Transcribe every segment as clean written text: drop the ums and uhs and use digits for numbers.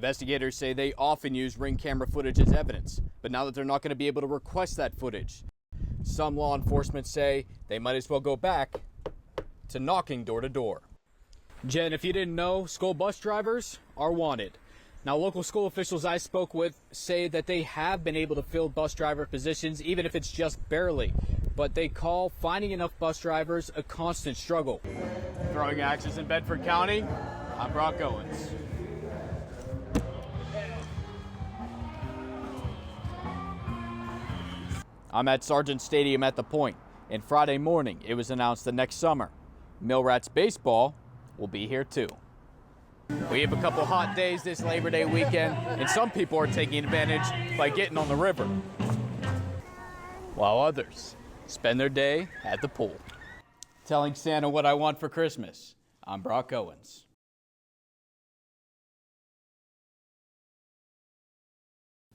Investigators say they often use ring camera footage as evidence, but now that they're not going to be able to request that footage, some law enforcement say they might as well go back to knocking door to door. Jen, if you didn't know, school bus drivers are wanted. Now, local school officials I spoke with say that they have been able to fill bus driver positions, even if it's just barely, but they call finding enough bus drivers a constant struggle. Throwing axes in Bedford County, I'm Brock Owens. I'm at Sargent Stadium at the Point, and Friday morning it was announced that next summer, Mill Rats baseball will be here too. We have a couple hot days this Labor Day weekend, and some people are taking advantage by getting on the river, while others spend their day at the pool. Telling Santa what I want for Christmas, I'm Brock Owens.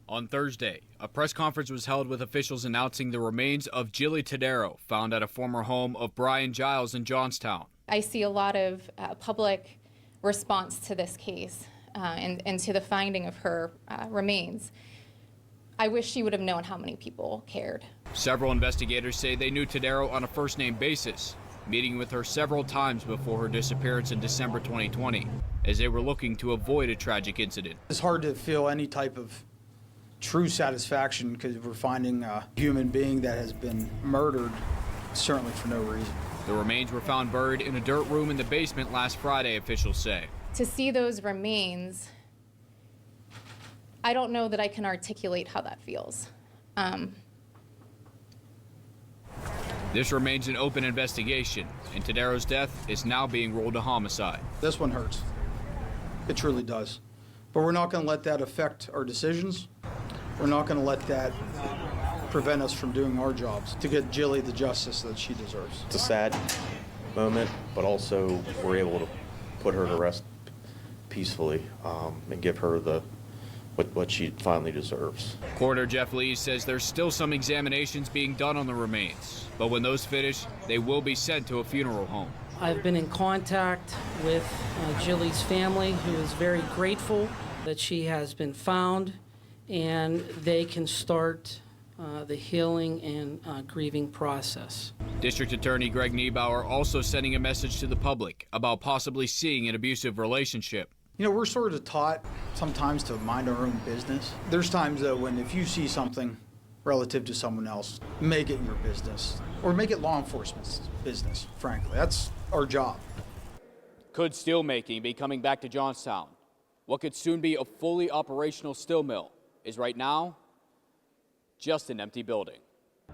On Thursday, a press conference was held with officials announcing the remains of Jilly Tadero, found at a former home of Brian Giles in Johnstown. I see a lot of public response to this case and to the finding of her remains. I wish she would have known how many people cared. Several investigators say they knew Tadero on a first-name basis, meeting with her several times before her disappearance in December 2020, as they were looking to avoid a tragic incident. It's hard to feel any type of true satisfaction because we're finding a human being that has been murdered, certainly for no reason. The remains were found buried in a dirt room in the basement last Friday, officials say. To see those remains, I don't know that I can articulate how that feels. This remains an open investigation, and Tadero's death is now being ruled a homicide. This one hurts. It truly does. But we're not going to let that affect our decisions. We're not going to let that prevent us from doing our jobs to get Jilly the justice that she deserves. It's a sad moment, but also we're able to put her to rest peacefully and give her what she finally deserves. Coroner Jeff Lee says there's still some examinations being done on the remains, but when those finish, they will be sent to a funeral home. I've been in contact with Jilly's family, who is very grateful that she has been found, and they can start the healing and grieving process. District Attorney Greg Niebauer also sending a message to the public about possibly seeing an abusive relationship. You know, we're sort of taught sometimes to mind our own business. There's times though when if you see something relative to someone else, make it your business, or make it law enforcement's business, frankly. That's our job. Could steelmaking be coming back to Johnstown? What could soon be a fully operational steel mill is right now just an empty building.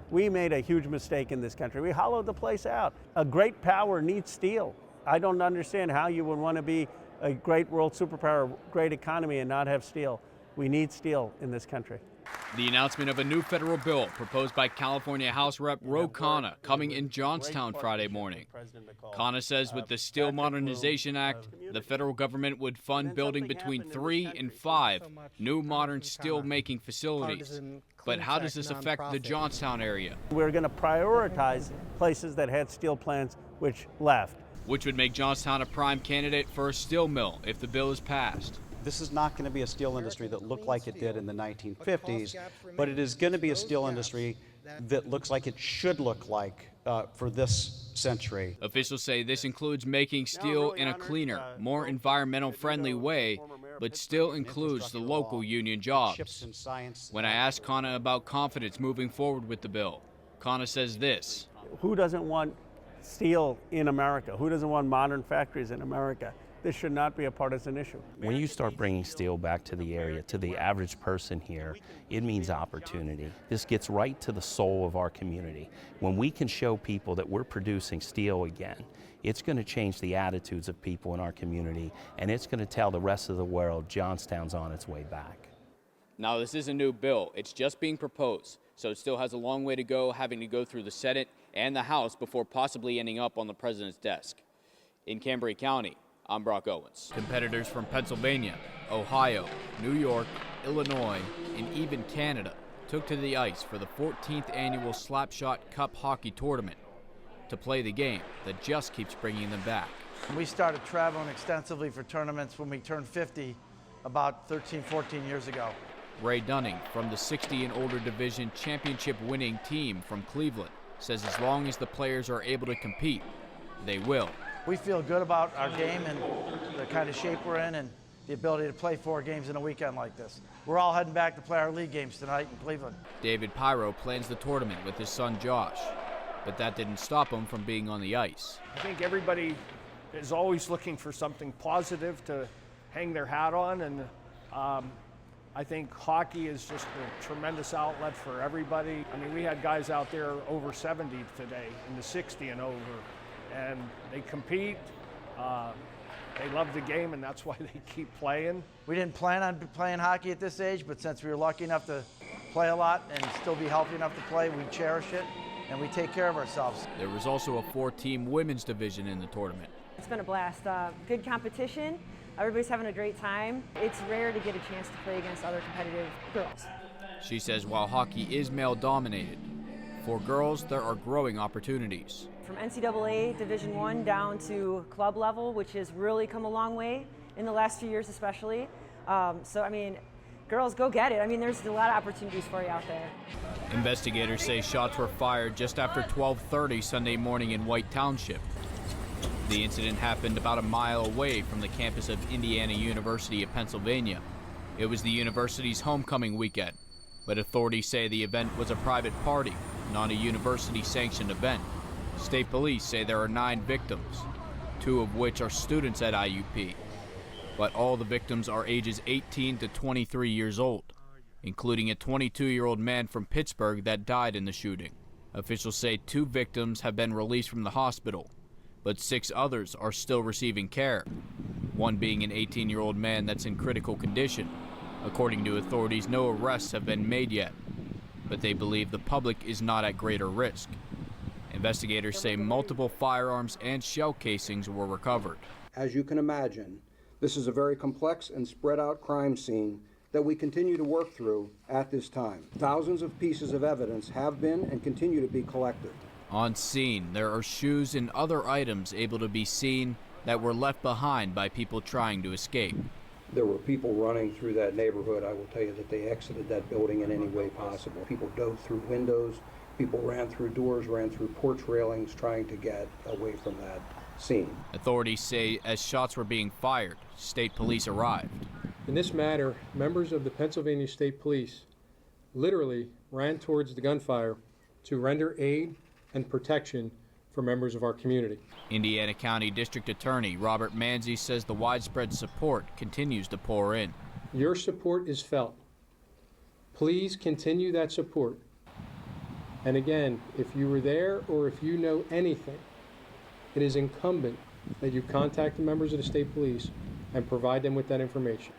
We made a huge mistake in this country. We hollowed the place out. A great power needs steel. I don't understand how you would want to be a great world superpower, great economy, and not have steel. We need steel in this country. The announcement of a new federal bill proposed by California House Rep. Ro Khanna coming in Johnstown Friday morning. Khanna says with the Steel Modernization Act, the federal government would fund building between 3 and 5 new modern steel-making facilities. But how does this affect the Johnstown area? We're going to prioritize places that had steel plants which left. Which would make Johnstown a prime candidate for a steel mill if the bill is passed. This is not going to be a steel industry that looked like it did in the 1950s, but it is going to be a steel industry that looks like it should look like for this century. Officials say this includes making steel in a cleaner, more environmental friendly way, but still includes the local union jobs. When I asked Khanna about confidence moving forward with the bill, Khanna says this. Who doesn't want steel in America? Who doesn't want modern factories in America? This should not be a partisan issue. When you start bringing steel back to the area, to the average person here, it means opportunity. This gets right to the soul of our community. When we can show people that we're producing steel again, it's going to change the attitudes of people in our community, and it's going to tell the rest of the world Johnstown's on its way back. Now, this is a new bill. It's just being proposed, so it still has a long way to go, having to go through the Senate and the House before possibly ending up on the president's desk. In Cambria County, I'm Brock Owens. Competitors from Pennsylvania, Ohio, New York, Illinois, and even Canada took to the ice for the 14th annual Slapshot Cup hockey tournament to play the game that just keeps bringing them back. We started traveling extensively for tournaments when we turned 50 about 13, 14 years ago. Ray Dunning from the 60 and older division championship winning team from Cleveland says as long as the players are able to compete, they will. We feel good about our game and the kind of shape we're in and the ability to play 4 games in a weekend like this. We're all heading back to play our league games tonight in Cleveland. David Pyro plans the tournament with his son Josh, but that didn't stop him from being on the ice. I think everybody is always looking for something positive to hang their hat on, and I think hockey is just a tremendous outlet for everybody. I mean, we had guys out there over 70 today, in the 60 and over, and they compete. They love the game, and that's why they keep playing. We didn't plan on playing hockey at this age, but since we were lucky enough to play a lot and still be healthy enough to play, we cherish it and we take care of ourselves. There was also a 4-team women's division in the tournament. It's been a blast. Good competition. Everybody's having a great time. It's rare to get a chance to play against other competitive girls. She says while hockey is male-dominated, for girls there are growing opportunities. From NCAA Division I down to club level, which has really come a long way in the last few years especially. So, I mean, girls, go get it. I mean, there's a lot of opportunities for you out there. Investigators say shots were fired just after 12:30 Sunday morning in White Township. The incident happened about a mile away from the campus of Indiana University of Pennsylvania. It was the university's homecoming weekend, but authorities say the event was a private party, not a university-sanctioned event. State police say there are 9 victims, 2 of which are students at IUP. But all the victims are ages 18 to 23 years old, including a 22-year-old man from Pittsburgh that died in the shooting. Officials say 2 victims have been released from the hospital, but 6 others are still receiving care, one being an 18-year-old man that's in critical condition. According to authorities, no arrests have been made yet, but they believe the public is not at greater risk. Investigators say multiple firearms and shell casings were recovered. As you can imagine, this is a very complex and spread out crime scene that we continue to work through at this time. Thousands of pieces of evidence have been and continue to be collected. On scene, there are shoes and other items able to be seen that were left behind by people trying to escape. There were people running through that neighborhood. I will tell you that they exited that building in any way possible. People dove through windows, people ran through doors, ran through porch railings trying to get away from that scene. Authorities say as shots were being fired, state police arrived. In this matter, members of the Pennsylvania State Police literally ran towards the gunfire to render aid and protection for members of our community. Indiana County District Attorney Robert Manzi says the widespread support continues to pour in. Your support is felt. Please continue that support. And again, if you were there or if you know anything, it is incumbent that you contact the members of the state police and provide them with that information.